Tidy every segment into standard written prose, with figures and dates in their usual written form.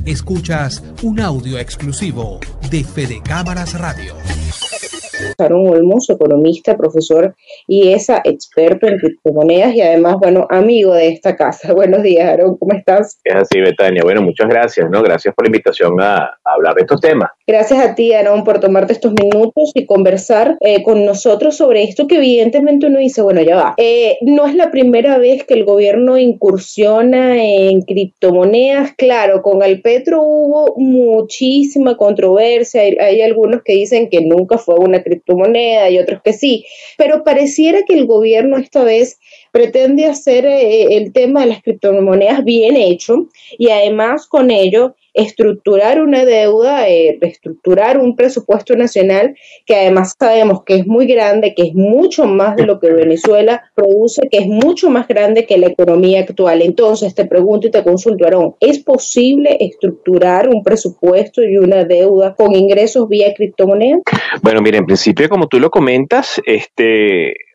Escuchas un audio exclusivo de Fede Cámaras Radio. Aarón Olmos, economista, profesor y experto en criptomonedas y además, amigo de esta casa. Buenos días, Aarón, ¿cómo estás? Es así, Betania. Bueno, muchas gracias, ¿no? Gracias por la invitación a hablar de estos temas. Gracias a ti, Aarón, por tomarte estos minutos y conversar con nosotros sobre esto que evidentemente uno dice, ya va. No es la primera vez que el gobierno incursiona en criptomonedas. Claro, con el Petro hubo muchísima controversia. Hay algunos que dicen que nunca fue una criptomoneda y otros que sí, pero pareciera que el gobierno esta vez pretende hacer el tema de las criptomonedas bien hecho y además con ello estructurar una deuda, reestructurar un presupuesto nacional que además sabemos que es muy grande, que es mucho más de lo que Venezuela produce, que es mucho más grande que la economía actual. Entonces te pregunto y te consulto, Aarón, ¿es posible estructurar un presupuesto y una deuda con ingresos vía criptomonedas? Bueno, mira, en principio, como tú lo comentas,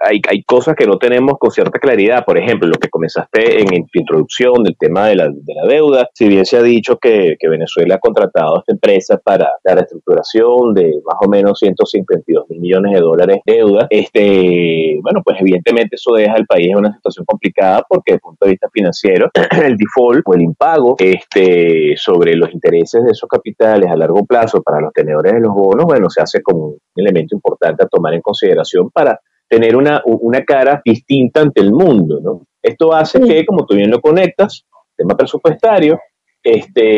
hay cosas que no tenemos con cierta claridad. Por ejemplo, lo que comenzaste en tu introducción del tema de la deuda, si bien se ha dicho que Venezuela ha contratado a esta empresa para la reestructuración de más o menos 152 mil millones de dólares de deuda, pues evidentemente eso deja al país en una situación complicada porque desde el punto de vista financiero, el default o el impago sobre los intereses de esos capitales a largo plazo para los tenedores de los bonos, se hace como un elemento importante a tomar en consideración para tener una cara distinta ante el mundo, ¿no? Esto hace que, como tú bien lo conectas, tema presupuestario,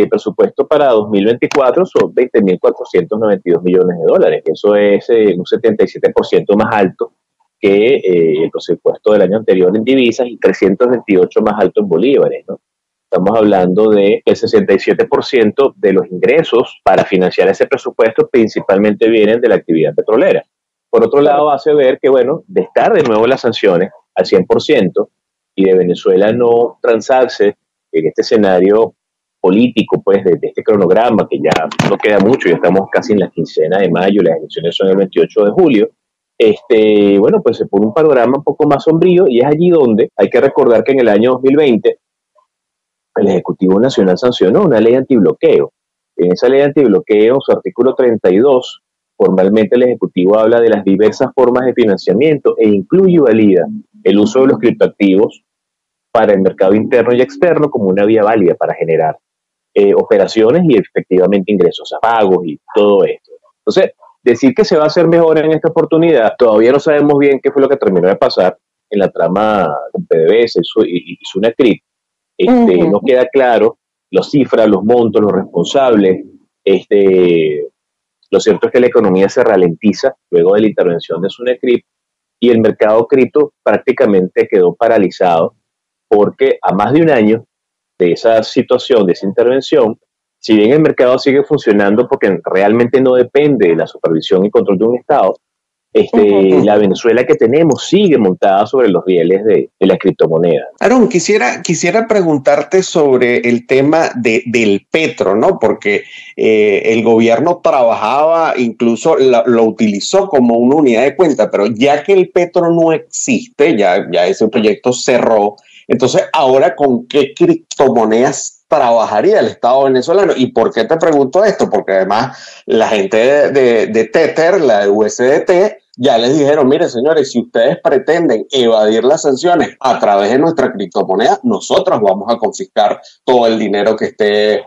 presupuesto para 2024 son 20.492 millones de dólares. Eso es un 77% más alto que el presupuesto del año anterior en divisas y 328 más alto en bolívares, ¿no? Estamos hablando de que el 67% de los ingresos para financiar ese presupuesto principalmente vienen de la actividad petrolera. Por otro lado, hace ver que, de estar de nuevo las sanciones al 100% y de Venezuela no transarse en este escenario político, pues, de este cronograma, que ya no queda mucho, ya estamos casi en la quincena de mayo, las elecciones son el 28 de julio, pues se pone un panorama un poco más sombrío y es allí donde hay que recordar que en el año 2020 el Ejecutivo Nacional sancionó una ley antibloqueo. En esa ley antibloqueo, su artículo 32, formalmente el Ejecutivo habla de las diversas formas de financiamiento e incluye y valida el uso de los criptoactivos para el mercado interno y externo como una vía válida para generar operaciones y efectivamente ingresos a pagos y todo esto. Entonces, decir que se va a hacer mejor en esta oportunidad, todavía no sabemos bien qué fue lo que terminó de pasar en la trama con PDVSA y Sunacrip. No queda claro las cifras, los montos, los responsables. Lo cierto es que la economía se ralentiza luego de la intervención de Sunacrip y el mercado cripto prácticamente quedó paralizado porque a más de un año de esa situación, de esa intervención, si bien el mercado sigue funcionando porque realmente no depende de la supervisión y control de un Estado, la Venezuela que tenemos sigue montada sobre los rieles de la criptomoneda. Aarón, quisiera preguntarte sobre el tema del petro, ¿no? Porque el gobierno trabajaba, incluso lo utilizó como una unidad de cuenta, pero ya que el petro no existe, ya ese proyecto cerró, entonces ahora ¿con qué criptomonedas trabajaría el Estado venezolano? ¿Y por qué te pregunto esto? Porque además la gente de Tether, la de USDT, ya les dijeron, mire señores, si ustedes pretenden evadir las sanciones a través de nuestra criptomoneda, nosotros vamos a confiscar todo el dinero que esté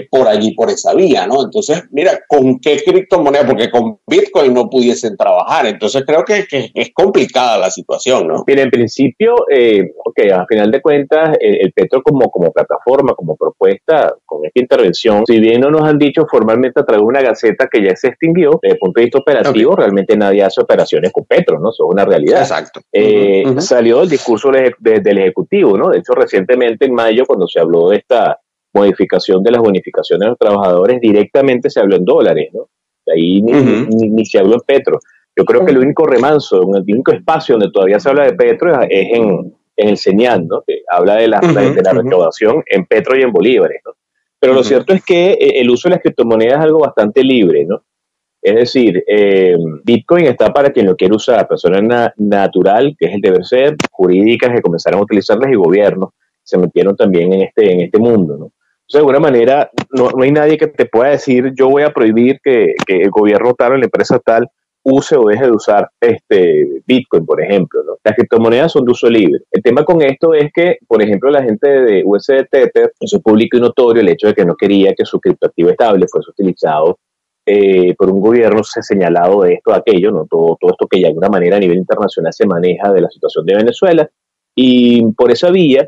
por allí, por esa vía, ¿no? Entonces, mira, ¿con qué criptomoneda? Porque con Bitcoin no pudiesen trabajar, entonces creo que es complicada la situación, ¿no? Mira, en principio, a final de cuentas, el petro como plataforma, como propuesta, con esta intervención, si bien no nos han dicho formalmente a través de una gaceta que ya se extinguió, desde el punto de vista operativo, realmente nadie hace operaciones con petro, ¿no? Eso es una realidad. Exacto. Salió del discurso del Ejecutivo, ¿no? De hecho, recientemente en mayo, cuando se habló de esta modificación de las bonificaciones de los trabajadores, directamente se habló en dólares, ¿no? Ahí ni se habló en petro. Yo creo que el único remanso, el único espacio donde todavía se habla de petro es en el CENIAL, ¿no? Que habla de la recaudación en petro y en bolívares, ¿no? Pero lo cierto es que el uso de las criptomonedas es algo bastante libre, ¿no? Es decir, Bitcoin está para quien lo quiere usar, persona natural, que es el deber ser, jurídicas que comenzaron a utilizarlas y gobiernos se metieron también en este mundo, ¿no? Entonces, de alguna manera, no hay nadie que te pueda decir, yo voy a prohibir que el gobierno tal o la empresa tal use o deje de usar Bitcoin, por ejemplo, ¿no? Las criptomonedas son de uso libre. El tema con esto es que, por ejemplo, la gente de USD Tether, eso es público y notorio, el hecho de que no quería que su criptoactivo estable fuese utilizado por un gobierno señalado de esto, aquello, ¿no? Todo esto que ya de alguna manera a nivel internacional se maneja de la situación de Venezuela, y por esa vía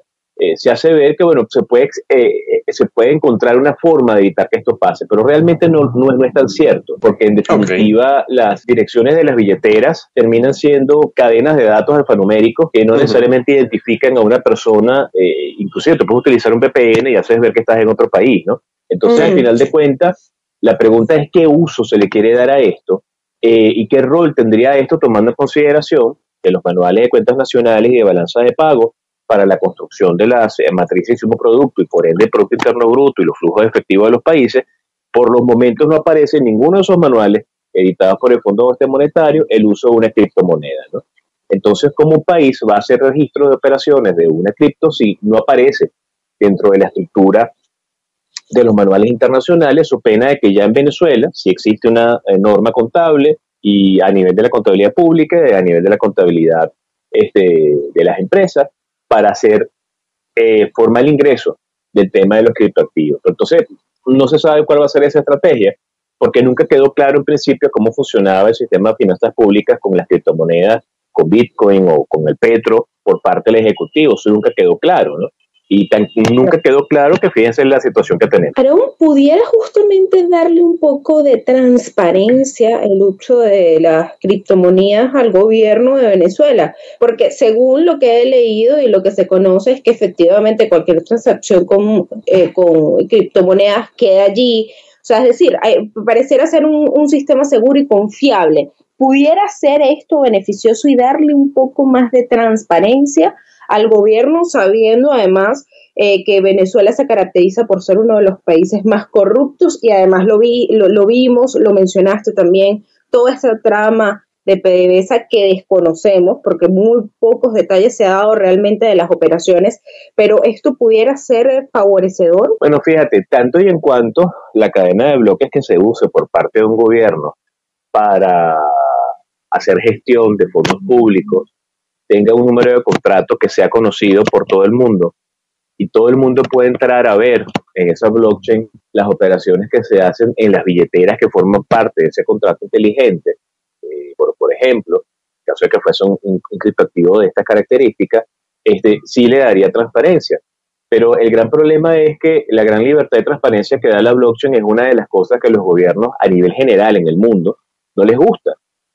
se hace ver que, bueno, se puede encontrar una forma de evitar que esto pase, pero realmente no es tan cierto, porque en definitiva las direcciones de las billeteras terminan siendo cadenas de datos alfanuméricos que no necesariamente identifican a una persona, inclusive te puedes utilizar un VPN y haces ver que estás en otro país, ¿no? Entonces, al final de cuentas, la pregunta es qué uso se le quiere dar a esto y qué rol tendría esto tomando en consideración que los manuales de cuentas nacionales y de balanzas de pago para la construcción de las matrices de insumo producto y por ende Producto Interno Bruto y los flujos de efectivo de los países, por los momentos no aparece en ninguno de esos manuales editados por el Fondo Monetario el uso de una criptomoneda, ¿no? Entonces, como un país va a hacer registro de operaciones de una cripto si no aparece dentro de la estructura de los manuales internacionales, so pena de que ya en Venezuela sí existe una norma contable y a nivel de la contabilidad pública y a nivel de la contabilidad de las empresas para hacer formal ingreso del tema de los criptoactivos. Pero entonces, no se sabe cuál va a ser esa estrategia, porque nunca quedó claro en principio cómo funcionaba el sistema de finanzas públicas con las criptomonedas, con Bitcoin o con el petro por parte del Ejecutivo. Eso nunca quedó claro, ¿no? Y nunca quedó claro que fíjense en la situación que tenemos. Pero pudiera justamente darle un poco de transparencia el uso de las criptomonedas al gobierno de Venezuela, porque según lo que he leído y lo que se conoce es que efectivamente cualquier transacción con criptomonedas queda allí. O sea, es decir, pareciera ser un sistema seguro y confiable. ¿Pudiera ser esto beneficioso y darle un poco más de transparencia al gobierno, sabiendo además que Venezuela se caracteriza por ser uno de los países más corruptos y además lo vimos, lo mencionaste también, toda esta trama de PDVSA que desconocemos porque muy pocos detalles se ha dado realmente de las operaciones, pero esto pudiera ser favorecedor? Bueno, fíjate, tanto y en cuanto la cadena de bloques que se use por parte de un gobierno para hacer gestión de fondos públicos tenga un número de contratos que sea conocido por todo el mundo y todo el mundo puede entrar a ver en esa blockchain las operaciones que se hacen en las billeteras que forman parte de ese contrato inteligente. Por ejemplo, en caso de que fuese un criptoactivo de estas características, sí le daría transparencia. Pero el gran problema es que la gran libertad de transparencia que da la blockchain es una de las cosas que los gobiernos a nivel general en el mundo no les gusta.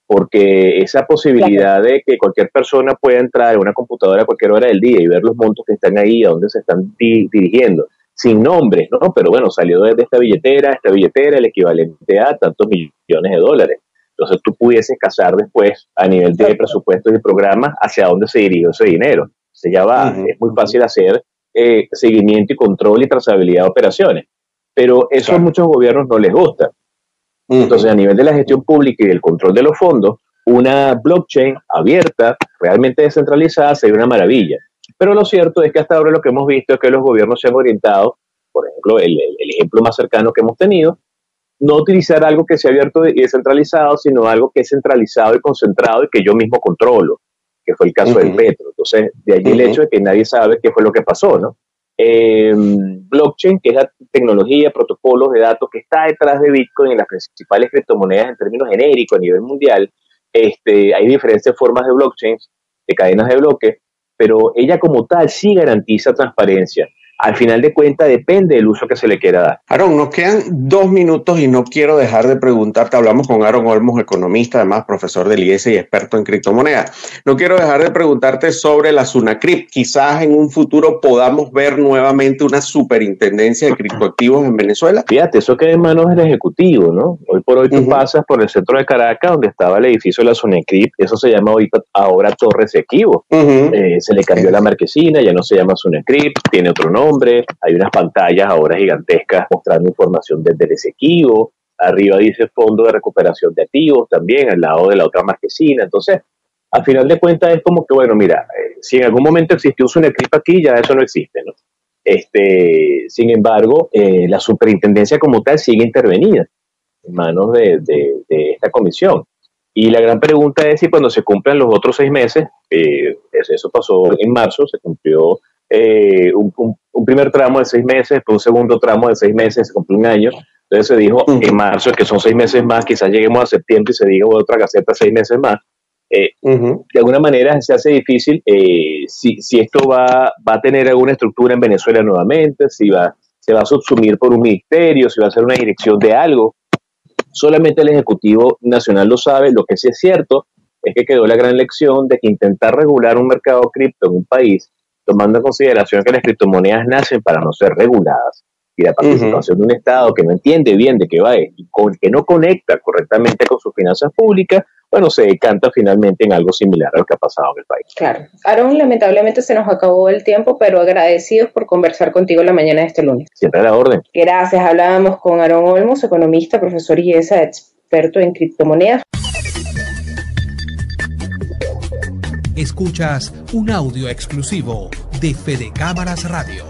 Porque esa posibilidad de que cualquier persona pueda entrar a una computadora a cualquier hora del día y ver los montos que están ahí, a dónde se están dirigiendo, sin nombres, ¿no? Pero bueno, salió desde esta billetera, el equivalente a tantos millones de dólares. Entonces tú pudieses cazar después, a nivel de presupuestos y programas, hacia dónde se dirigió ese dinero. Entonces ya va, es muy fácil hacer seguimiento y control y trazabilidad de operaciones. Pero eso a muchos gobiernos no les gusta. Entonces, a nivel de la gestión pública y del control de los fondos, una blockchain abierta, realmente descentralizada, sería una maravilla. Pero lo cierto es que hasta ahora lo que hemos visto es que los gobiernos se han orientado, por ejemplo, el ejemplo más cercano que hemos tenido, no utilizar algo que sea abierto y descentralizado, sino algo que es centralizado y concentrado y que yo mismo controlo, que fue el caso del petro. Entonces, de allí el hecho de que nadie sabe qué fue lo que pasó, ¿no? Blockchain, que es la tecnología, protocolos de datos que está detrás de Bitcoin en las principales criptomonedas en términos genéricos a nivel mundial. Hay diferentes formas de blockchains, de cadenas de bloques, pero ella como tal sí garantiza transparencia. Al final de cuentas depende del uso que se le quiera dar. Aaron, nos quedan 2 minutos y no quiero dejar de preguntarte. Hablamos con Aaron Olmos, economista, además profesor del IES y experto en criptomonedas. No quiero dejar de preguntarte sobre la Sunacrip. Quizás en un futuro podamos ver nuevamente una superintendencia de criptoactivos en Venezuela. Fíjate, eso queda en manos del Ejecutivo, ¿no? Hoy por hoy tú pasas por el centro de Caracas, donde estaba el edificio de la Sunacrip. Eso se llama ahora Torres Equivo. Se le cambió la marquesina, ya no se llama Sunacrip, tiene otro nombre. Hay unas pantallas ahora gigantescas mostrando información desde el Esequibo. Arriba dice Fondo de Recuperación de Activos también, al lado de la otra marquesina. Entonces, al final de cuentas es como que, bueno, mira, si en algún momento existió un Sunacrip aquí, ya eso no existe, ¿no? Sin embargo, la superintendencia como tal sigue intervenida en manos de esta comisión. Y la gran pregunta es si cuando se cumplan los otros 6 meses, eso pasó en marzo, se cumplió un primer tramo de 6 meses, después un segundo tramo de 6 meses, se cumplió un año. Entonces se dijo en marzo que son 6 meses más, quizás lleguemos a septiembre y se diga otra gaceta 6 meses más. De alguna manera se hace difícil si esto va a tener alguna estructura en Venezuela nuevamente, se va a subsumir por un ministerio, si va a ser una dirección de algo. Solamente el Ejecutivo Nacional lo sabe. Lo que sí es cierto es que quedó la gran lección de que intentar regular un mercado cripto en un país, tomando en consideración que las criptomonedas nacen para no ser reguladas, y la participación de un Estado que no entiende bien de qué va y que no conecta correctamente con sus finanzas públicas, bueno, se decanta finalmente en algo similar a lo que ha pasado en el país. Claro. Aaron, lamentablemente se nos acabó el tiempo, pero agradecidos por conversar contigo la mañana de este lunes. Siempre a la orden. Gracias. Hablábamos con Aaron Olmos, economista, profesor IESA, experto en criptomonedas. Escuchas un audio exclusivo de Fede Cámaras Radio.